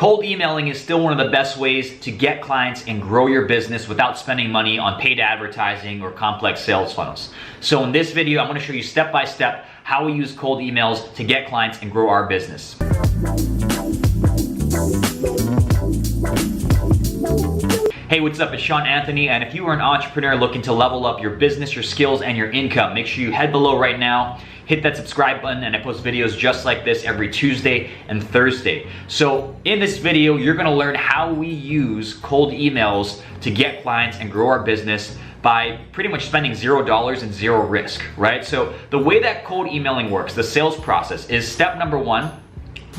Cold emailing is still one of the best ways to get clients and grow your business without spending money on paid advertising or complex sales funnels. So in this video, I'm going to show you step by step how we use cold emails to get clients and grow our business. Hey, what's up? It's Sean Anthony, and if you are an entrepreneur looking to level up your business, your skills, and your income, make sure you head below right now, hit that subscribe button, and I post videos just like this every Tuesday and Thursday. So in this video, you're gonna learn how we use cold emails to get clients and grow our business by pretty much spending $0 and zero risk, right? So the way that cold emailing works, the sales process, is step number one,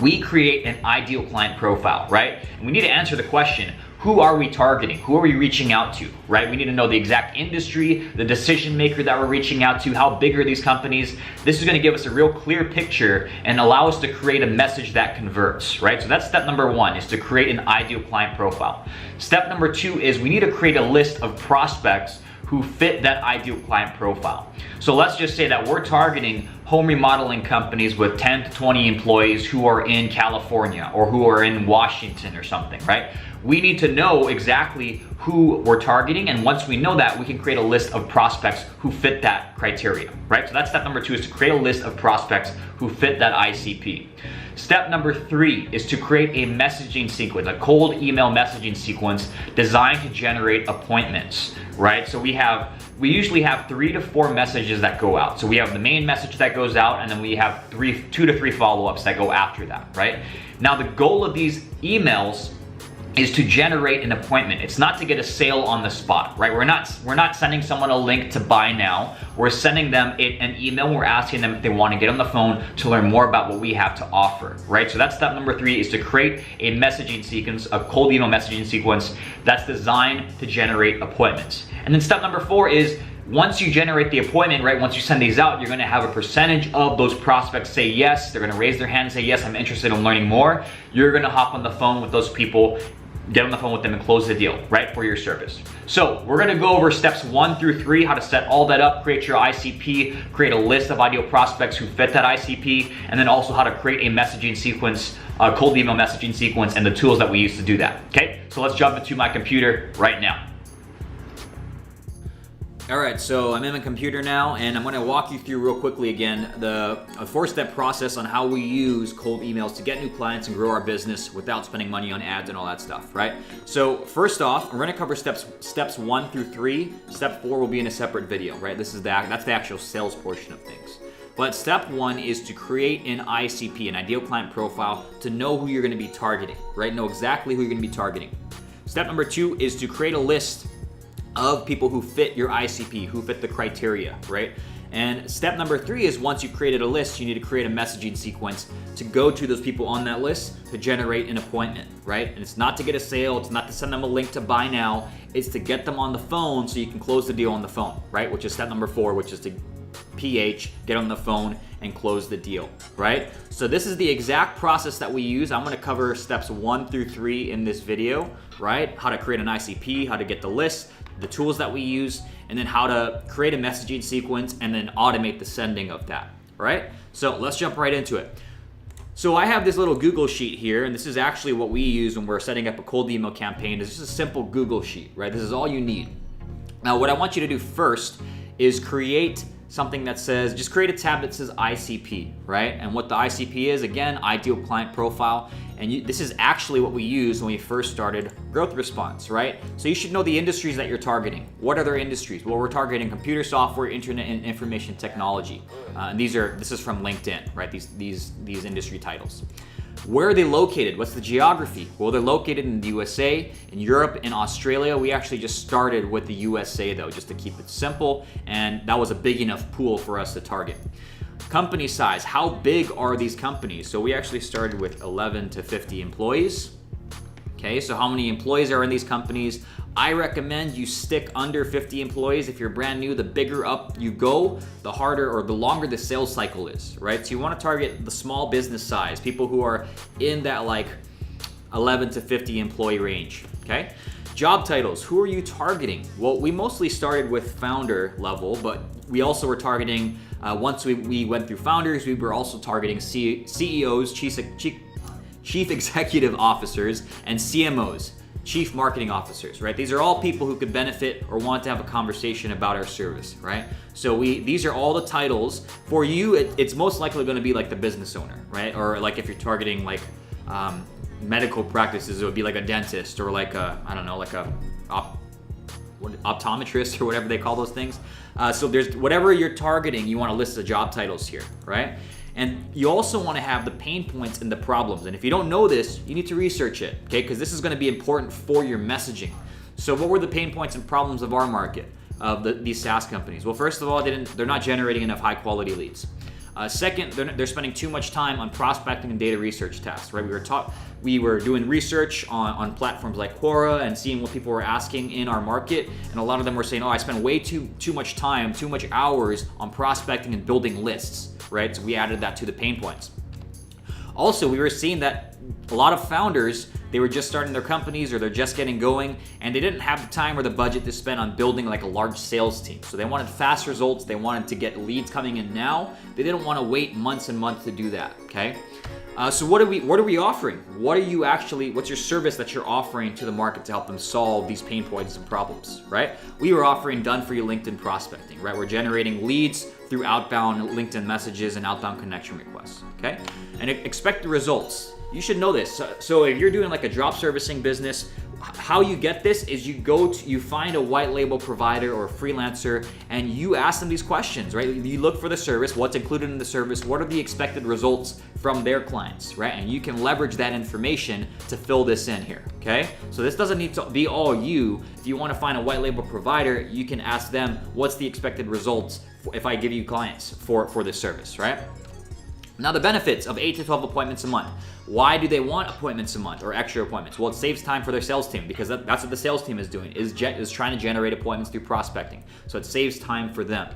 we create an ideal client profile, right? And we need to answer the question, who are we targeting? Who are we reaching out to, right? We need to know the exact industry, the decision maker that we're reaching out to, how big are these companies. This is gonna give us a real clear picture and allow us to create a message that converts, right? So that's step number one, is to create an ideal client profile. Step number two is we need to create a list of prospects who fit that ideal client profile. So let's just say that we're targeting home remodeling companies with 10 to 20 employees who are in California or who are in Washington or something, right? We need to know exactly who we're targeting, and once we know that, we can create a list of prospects who fit that criteria, right? So that's step number two, is to create a list of prospects who fit that ICP. Step number three is to create a messaging sequence, a cold email messaging sequence designed to generate appointments, right? So we usually have 3 to 4 messages that go out. So we have the main message that goes out, and then we have 2 to 3 follow-ups that go after that, right? Now the goal of these emails is to generate an appointment. It's not to get a sale on the spot, right? We're not sending someone a link to buy now. We're sending them an email. We're asking them if they want to get on the phone to learn more about what we have to offer, right? So that's step number three, is to create a messaging sequence, a cold email messaging sequence that's designed to generate appointments. And then step number four is, once you generate the appointment, right, once you send these out, you're gonna have a percentage of those prospects say yes. They're gonna raise their hand and say, yes, I'm interested in learning more. You're gonna hop on the phone with those people, get on the phone with them and close the deal, right, for your service. So we're gonna go over steps 1 through 3, how to set all that up, create your ICP, create a list of ideal prospects who fit that ICP, and then also how to create a messaging sequence, a cold email messaging sequence, and the tools that we use to do that, okay? So let's jump into my computer right now. All right, so I'm in my computer now, and I'm gonna walk you through real quickly again a 4-step process on how we use cold emails to get new clients and grow our business without spending money on ads and all that stuff, right? So first off, we're gonna cover steps 1 through 3. Step 4 will be in a separate video, right? That's the actual sales portion of things. But step 1 is to create an ICP, an ideal client profile, to know who you're gonna be targeting, right? Know exactly who you're gonna be targeting. Step number 2 is to create a list of people who fit your ICP, who fit the criteria, right? And step number 3 is, once you've created a list, you need to create a messaging sequence to go to those people on that list to generate an appointment, right? And it's not to get a sale, it's not to send them a link to buy now, it's to get them on the phone so you can close the deal on the phone, right? Which is step number 4, which is to get on the phone and close the deal, right? So this is the exact process that we use. I'm gonna cover steps 1 through 3 in this video, right? How to create an ICP, how to get the list, the tools that we use, and then how to create a messaging sequence and then automate the sending of that, right? So let's jump right into it. So I have this little Google sheet here, and this is actually what we use when we're setting up a cold email campaign. It's just a simple Google sheet, right? This is all you need. Now what I want you to do first is create something that says, just create a tab that says ICP, right? And what the ICP is, again, ideal client profile. And this is actually what we used when we first started Growth Response, right? So you should know the industries that you're targeting. What are their industries? Well, we're targeting computer software, internet, and information technology. And this is from LinkedIn, right? These industry titles. Where are they located? What's the geography? Well, they're located in the USA, in Europe, in Australia. We actually just started with the USA though, just to keep it simple, and that was a big enough pool for us to target. Company size, how big are these companies? So we actually started with 11 to 50 employees. Okay, so how many employees are in these companies? I recommend you stick under 50 employees. If you're brand new, the bigger up you go, the harder or the longer the sales cycle is, right? So you want to target the small business size, people who are in that like 11 to 50 employee range, okay? Job titles, who are you targeting? Well, we mostly started with founder level, but we also were targeting, once we went through founders, we were also targeting CEOs, chief executive officers, and CMOs, chief marketing officers, right? These are all people who could benefit or want to have a conversation about our service, right? So these are all the titles. For you, it's most likely going to be like the business owner, right? Or like if you're targeting like medical practices, it would be like a dentist or like a, I don't know, like a optometrist or whatever they call those things. So there's whatever you're targeting, you want to list the job titles here, right? And you also want to have the pain points and the problems. And if you don't know this, you need to research it, okay? Because this is going to be important for your messaging. So what were the pain points and problems of our market, of these SaaS companies? Well, first of all, they're not generating enough high quality leads. Second, they're spending too much time on prospecting and data research tasks, right? We were doing research on platforms like Quora and seeing what people were asking in our market, and a lot of them were saying, oh, I spend way too much time, too much hours on prospecting and building lists, right? So we added that to the pain points. Also, we were seeing that a lot of founders, they were just starting their companies or they're just getting going, and they didn't have the time or the budget to spend on building like a large sales team. So they wanted fast results. They wanted to get leads coming in now. They didn't want to wait months and months to do that, okay? So what are we offering? What's your service that you're offering to the market to help them solve these pain points and problems, right? We were offering done-for-you LinkedIn prospecting, right? We're generating leads through outbound LinkedIn messages and outbound connection requests, okay? And expect the results. You should know this. So if you're doing like a drop servicing business, how you get this is you find a white label provider or a freelancer and you ask them these questions, right? You look for the service, what's included in the service, what are the expected results from their clients, right? And you can leverage that information to fill this in here, okay? So this doesn't need to be all you. If you want to find a white label provider, you can ask them, what's the expected results if I give you clients for this service, right? Now the benefits of 8 to 12 appointments a month. Why do they want appointments a month or extra appointments? Well, it saves time for their sales team because that's what the sales team is doing, is trying to generate appointments through prospecting. So it saves time for them.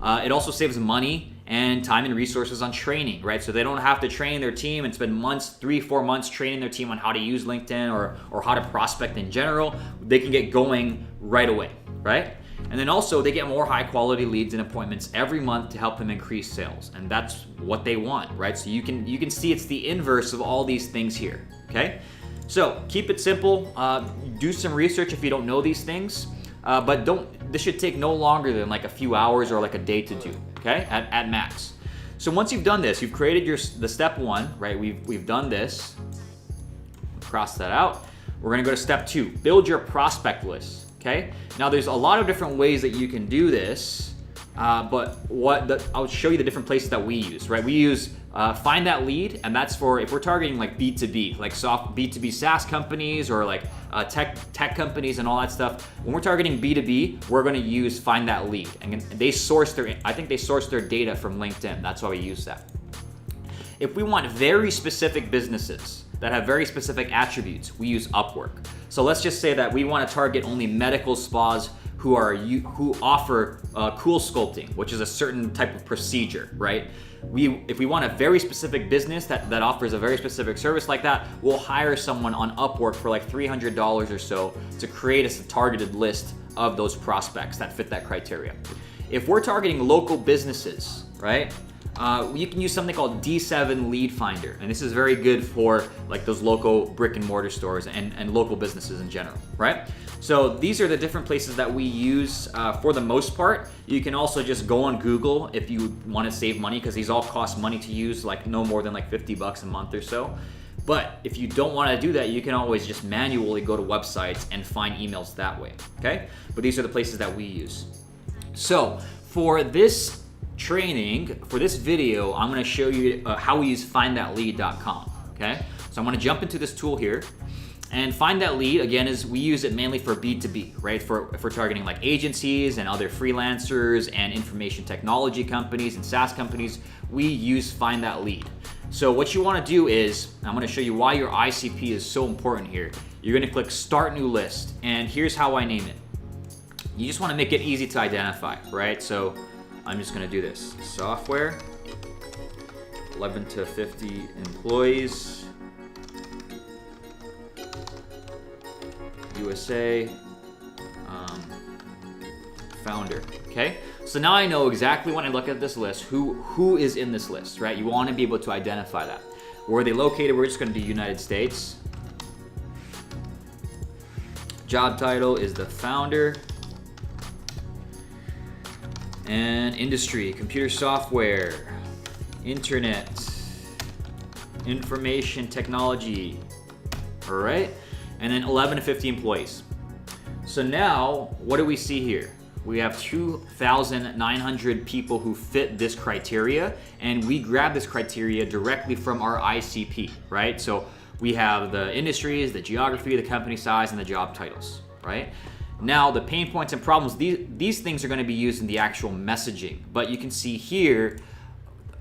It also saves money and time and resources on training, right? So they don't have to train their team and spend months, 3-4 months training their team on how to use LinkedIn or how to prospect in general. They can get going right away, right? And then also they get more high quality leads and appointments every month to help them increase sales. And that's what they want, right? So you can see it's the inverse of all these things here, okay? So keep it simple. Do some research if you don't know these things, but this should take no longer than like a few hours or like a day to do, okay? At max. So once you've done this, you've created the step one, right? We've done this. Cross that out. We're gonna go to step 2, build your prospect list. Okay. Now there's a lot of different ways that you can do this, but I'll show you the different places that we use. Right? We use Find That Lead, and that's for if we're targeting like B2B, like soft B2B SaaS companies or like tech companies and all that stuff. When we're targeting B2B, we're going to use Find That Lead, and they source their data from LinkedIn. That's why we use that. If we want very specific businesses that have very specific attributes, we use Upwork. So let's just say that we want to target only medical spas who offer CoolSculpting, which is a certain type of procedure, right? If we want a very specific business that offers a very specific service like that, we'll hire someone on Upwork for like $300 or so to create us a targeted list of those prospects that fit that criteria. If we're targeting local businesses, right? You can use something called D7 Lead Finder, and this is very good for like those local brick and mortar stores and local businesses in general, right? So these are the different places that we use for the most part. You can also just go on Google if you want to save money, because these all cost money to use, like no more than like $50 a month or so. But if you don't want to do that, you can always just manually go to websites and find emails that way, okay? But these are the places that we use. So for this training, for this video, I'm going to show you how we use findthatlead.com, okay? So I'm going to jump into this tool here, and Find That Lead, again, we use it mainly for B2B, right? If we're targeting like agencies and other freelancers and information technology companies and SaaS companies, we use Find That Lead. So what you want to do is, I'm going to show you why your ICP is so important here. You're going to click Start New List, and here's how I name it. You just want to make it easy to identify, right? So I'm just going to do this. Software, 11 to 50 employees, USA, founder. Okay, so now I know exactly when I look at this list who is in this list, right? You want to be able to identify that. Where are they located? We're just going to do United States. Job title is the founder. And industry, computer software, internet, information technology. All right. And then 11 to 50 employees. So now, what do we see here? We have 2,900 people who fit this criteria, and we grab this criteria directly from our ICP, right? So we have the industries, the geography, the company size, and the job titles, right? Now, the pain points and problems, these things are going to be used in the actual messaging. But you can see here,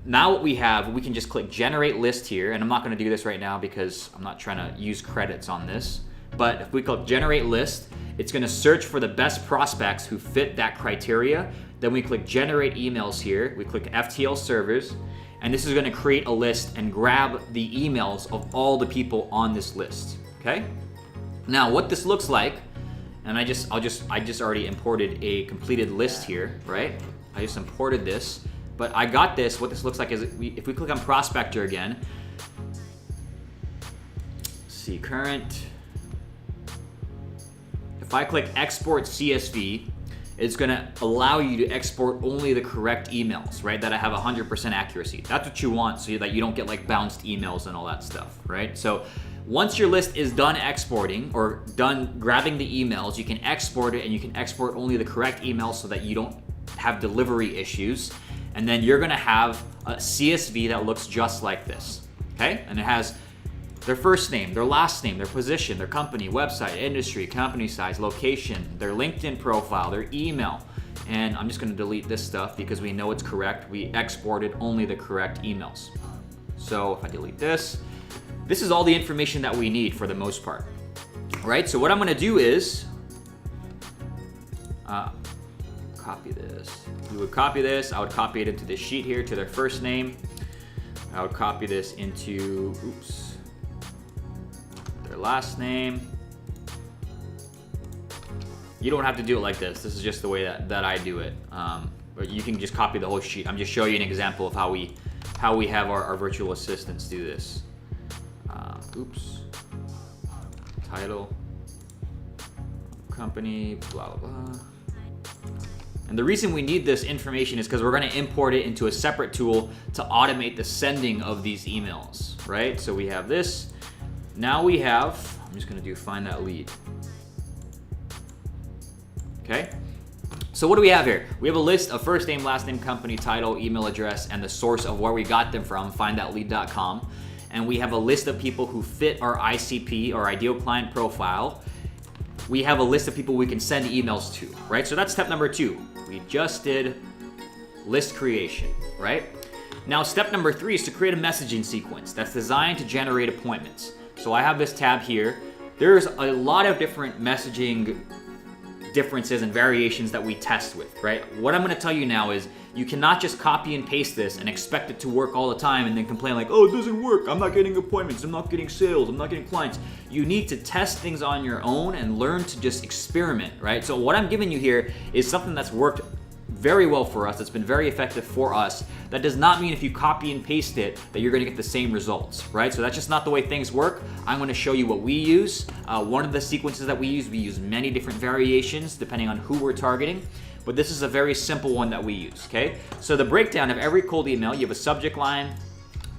now what we have, we can just click generate list here, and I'm not going to do this right now because I'm not trying to use credits on this. But if we click generate list, it's going to search for the best prospects who fit that criteria. Then we click generate emails here. We click FTL servers, and this is going to create a list and grab the emails of all the people on this list. Okay. Now, what this looks like, and I just already imported a completed list here, right? I just imported this, but I got this. What this looks like is if we click on Prospector again, see current. If I click export CSV, it's gonna allow you to export only the correct emails, right? That I have 100% accuracy. That's what you want so that you don't get like bounced emails and all that stuff, right? So once your list is done exporting or done grabbing the emails, you can export it and you can export only the correct emails so that you don't have delivery issues. And then you're gonna have a CSV that looks just like this, okay? And it has their first name, their last name, their position, their company, website, industry, company size, location, their LinkedIn profile, their email. And I'm just gonna delete this stuff because we know it's correct. We exported only the correct emails. So if I delete this is all the information that we need for the most part, right? So what I'm gonna do is copy this. We would copy this, I would copy it into this sheet here to their first name. I would copy this into, their last name. You don't have to do it like this. This is just the way that I do it. But you can just copy the whole sheet. I'm just showing you an example of how we have our virtual assistants do this. Title, company, blah, blah, blah. And the reason we need this information is because we're going to import it into a separate tool to automate the sending of these emails, right? So we have this. Now we have, I'm just going to do find that lead. Okay. So what do we have here? We have a list of first name, last name, company, title, email address, and the source of where we got them from, findthatlead.com. And we have a list of people who fit our ICP, or ideal client profile. We have a list of people we can send emails to, right? So that's step number 2. We just did list creation, right? Now, step number 3 is to create a messaging sequence that's designed to generate appointments. So I have this tab here. There's a lot of different messaging differences and variations that we test with, right? What I'm gonna tell you now is you cannot just copy and paste this and expect it to work all the time and then complain like, oh, it doesn't work. I'm not getting appointments. I'm not getting sales. I'm not getting clients. You need to test things on your own and learn to just experiment, right? So what I'm giving you here is something that's worked very well for us. That's been very effective for us. That does not mean if you copy and paste it that you're gonna get the same results, right? So that's just not the way things work. I'm gonna show you what we use. One of the sequences that we use many different variations depending on who we're targeting, but this is a very simple one that we use, okay? So the breakdown of every cold email, you have a subject line,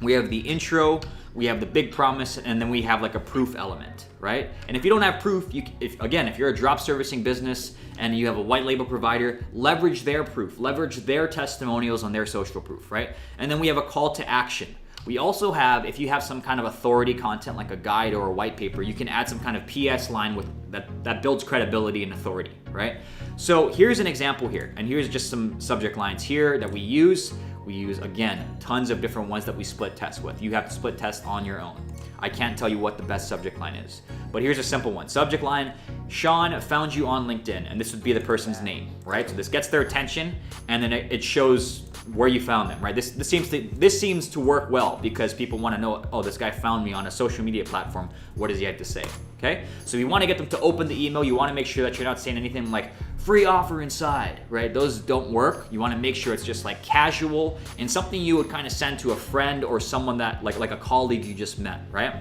we have the intro, we have the big promise, and then we have like a proof element, right? And if you don't have proof, if you're a drop servicing business and you have a white label provider, leverage their proof, leverage their testimonials on their social proof, right? And then we have a call to action. We also have, if you have some kind of authority content like a guide or a white paper, you can add some kind of PS line with that builds credibility and authority, right? So here's an example here, and here's just some subject lines here that we use. We use, again, tons of different ones that we split test with. You have to split test on your own. I can't tell you what the best subject line is, but here's a simple one. Subject line, Sean found you on LinkedIn, and this would be the person's name, right? So this gets their attention, and then it shows where you found them, right? This seems to work well because people want to know, oh, this guy found me on a social media platform. What does he have to say? Okay? So you want to get them to open the email. You want to make sure that you're not saying anything like free offer inside, right? Those don't work. You want to make sure it's just like casual and something you would kind of send to a friend or someone that like a colleague you just met, right?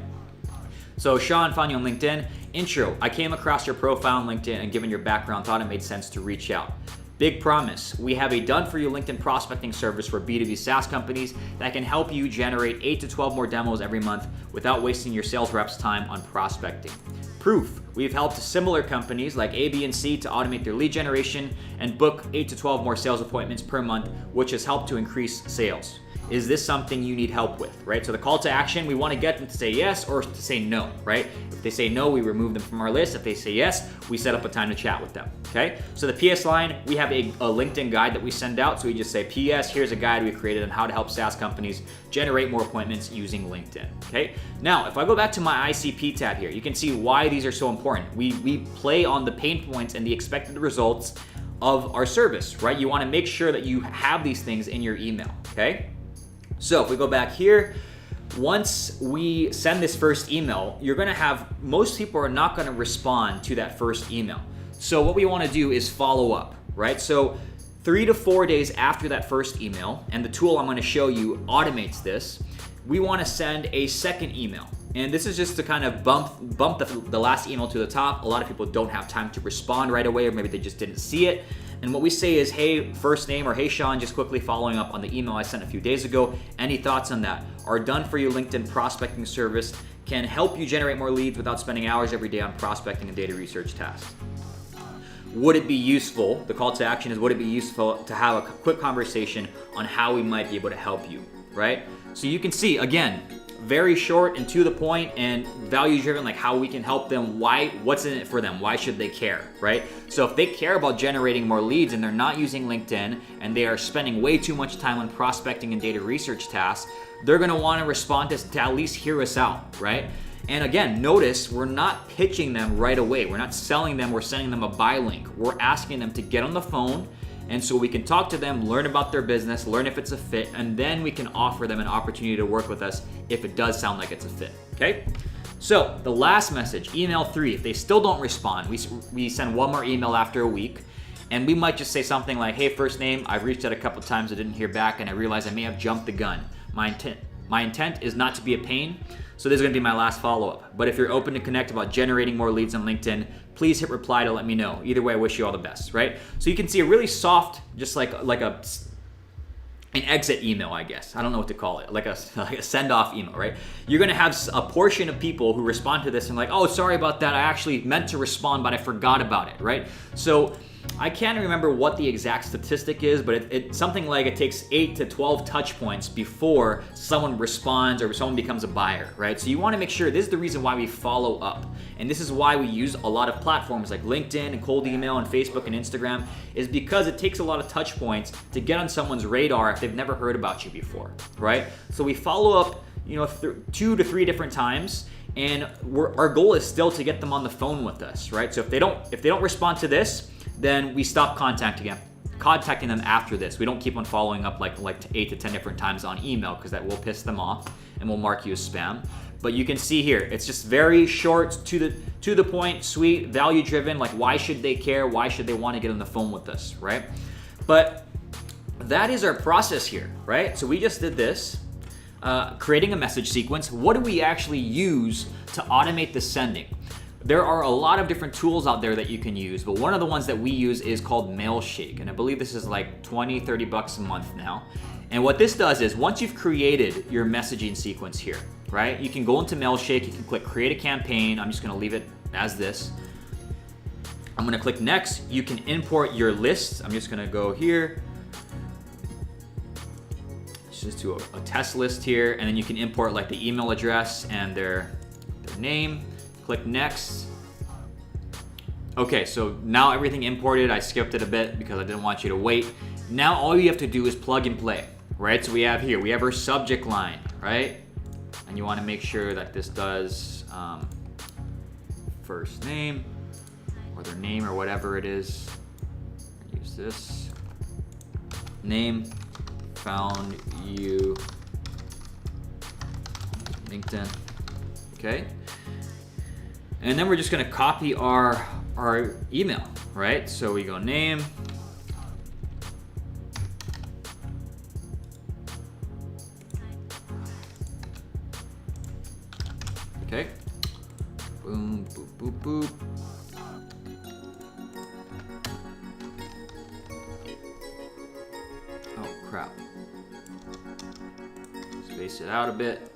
So Sean, found you on LinkedIn. Intro, I came across your profile on LinkedIn and given your background, thought it made sense to reach out. Big promise, we have a done-for-you LinkedIn prospecting service for B2B SaaS companies that can help you generate 8 to 12 more demos every month without wasting your sales reps' time on prospecting. Proof, we've helped similar companies like A, B, and C to automate their lead generation and book 8 to 12 more sales appointments per month, which has helped to increase sales. Is this something you need help with, right? So the call to action, we want to get them to say yes or to say no, right? If they say no, we remove them from our list. If they say yes, we set up a time to chat with them, okay? So the PS line, we have a LinkedIn guide that we send out. So we just say, PS, here's a guide we created on how to help SaaS companies generate more appointments using LinkedIn, okay? Now, if I go back to my ICP tab here, you can see why these are so important. We play on the pain points and the expected results of our service, right? You want to make sure that you have these things in your email, okay? So if we go back here, once we send this first email, you're gonna have, most people are not gonna respond to that first email. So what we wanna do is follow up, right? So 3 to 4 days after that first email, and the tool I'm gonna show you automates this, we wanna send a second email. And this is just to kind of bump the last email to the top. A lot of people don't have time to respond right away, or maybe they just didn't see it. And what we say is, hey, first name, or hey, Sean, just quickly following up on the email I sent a few days ago. Any thoughts on that? Our done-for-you LinkedIn prospecting service can help you generate more leads without spending hours every day on prospecting and data research tasks. Would it be useful, the call to action is, would it be useful to have a quick conversation on how we might be able to help you, right? So you can see, again, very short and to the point and value driven, like how we can help them, what's in it for them, why should they care, right? So if they care about generating more leads and they're not using LinkedIn and they are spending way too much time on prospecting and data research tasks, they're gonna wanna respond to at least hear us out, right? And again, notice we're not pitching them right away. We're not selling them, we're sending them a buy link. We're asking them to get on the phone, and so we can talk to them, learn about their business, learn if it's a fit, and then we can offer them an opportunity to work with us if it does sound like it's a fit, okay? So the last message, email 3, if they still don't respond, we send one more email after a week, and we might just say something like, hey, first name, I've reached out a couple times, I didn't hear back, and I realize I may have jumped the gun. My intent is not to be a pain, so this is gonna be my last follow-up. But if you're open to connect about generating more leads on LinkedIn, please hit reply to let me know. Either way, I wish you all the best, right? So you can see a really soft, just like an exit email, I guess. I don't know what to call it, like a send-off email, right? You're gonna have a portion of people who respond to this and like, oh, sorry about that, I actually meant to respond, but I forgot about it, right? So I can't remember what the exact statistic is, but it's something like it takes 8 to 12 touch points before someone responds or someone becomes a buyer, right? So you want to make sure, this is the reason why we follow up. And this is why we use a lot of platforms like LinkedIn and cold email and Facebook and Instagram, is because it takes a lot of touch points to get on someone's radar if they've never heard about you before, right? So we follow up, 2 to 3 different times, and our goal is still to get them on the phone with us, right? So if they don't respond to this, then we stop contacting them after this. We don't keep on following up like 8 to 10 different times on email, because that will piss them off and will mark you as spam. But you can see here, it's just very short, to the point, sweet, value driven. Like, why should they care? Why should they want to get on the phone with us, right? But that is our process here, right? So we just did this, creating a message sequence. What do we actually use to automate the sending? There are a lot of different tools out there that you can use, but one of the ones that we use is called Mailshake, and I believe this is like 20, 30 bucks a month now. And what this does is, once you've created your messaging sequence here, right, you can go into Mailshake, you can click create a campaign. I'm just gonna leave it as this. I'm gonna click next. You can import your lists. I'm just gonna go here. Let's just do a test list here, and then you can import like the email address and their name. Click next. Okay, so now everything imported. I skipped it a bit because I didn't want you to wait. Now all you have to do is plug and play, right? So we have our subject line, right? And you want to make sure that this does first name or their name or whatever it is. Use this. Name, found you, LinkedIn. Okay. And then we're just gonna copy our email, right? So we go name, okay, boom, boop, boop, boop. Oh crap. Space it out a bit.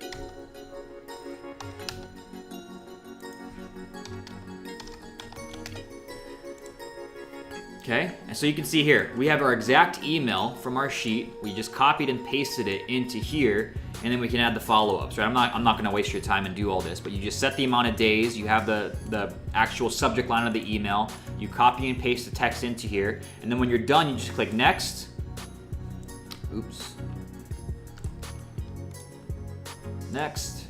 Okay, and so you can see here, we have our exact email from our sheet. We just copied and pasted it into here, and then we can add the follow-ups, right? I'm not gonna waste your time and do all this, but you just set the amount of days, you have the actual subject line of the email, you copy and paste the text into here, and then when you're done, you just click next. Oops. Next.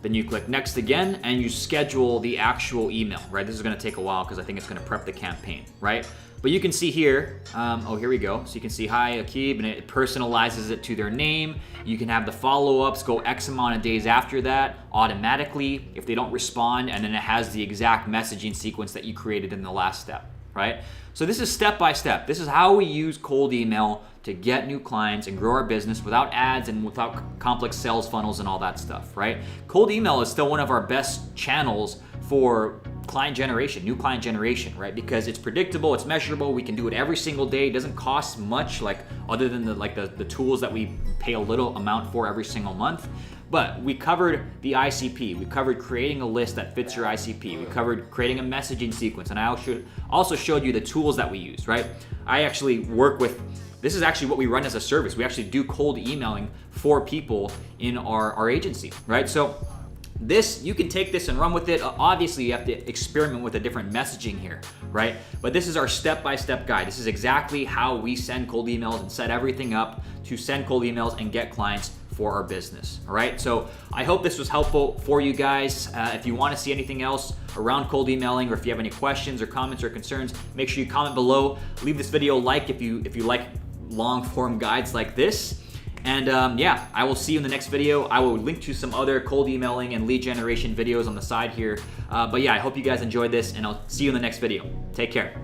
Then you click next again and you schedule the actual email, right? This is gonna take a while because I think it's gonna prep the campaign, right? But you can see here, oh, here we go. So you can see, hi, Akib, and it personalizes it to their name. You can have the follow-ups go X amount of days after that automatically if they don't respond, and then it has the exact messaging sequence that you created in the last step, right? So this is step by step. This is how we use cold email to get new clients and grow our business without ads and without complex sales funnels and all that stuff, right? Cold email is still one of our best channels for client generation, new client generation, right? Because it's predictable, it's measurable, we can do it every single day. It doesn't cost much, like other than the tools that we pay a little amount for every single month. But we covered the ICP. We covered creating a list that fits your ICP. We covered creating a messaging sequence. And I also showed you the tools that we use, right? I actually work with, this is actually what we run as a service. We actually do cold emailing for people in our agency, right? So this, you can take this and run with it. Obviously, you have to experiment with a different messaging here, right? But this is our step-by-step guide. This is exactly how we send cold emails and set everything up to send cold emails and get clients for our business, all right? So I hope this was helpful for you guys. If you want to see anything else around cold emailing, or if you have any questions or comments or concerns, make sure you comment below. Leave this video a like if you like long form guides like this. And yeah, I will see you in the next video. I will link to some other cold emailing and lead generation videos on the side here. But yeah, I hope you guys enjoyed this, and I'll see you in the next video. Take care.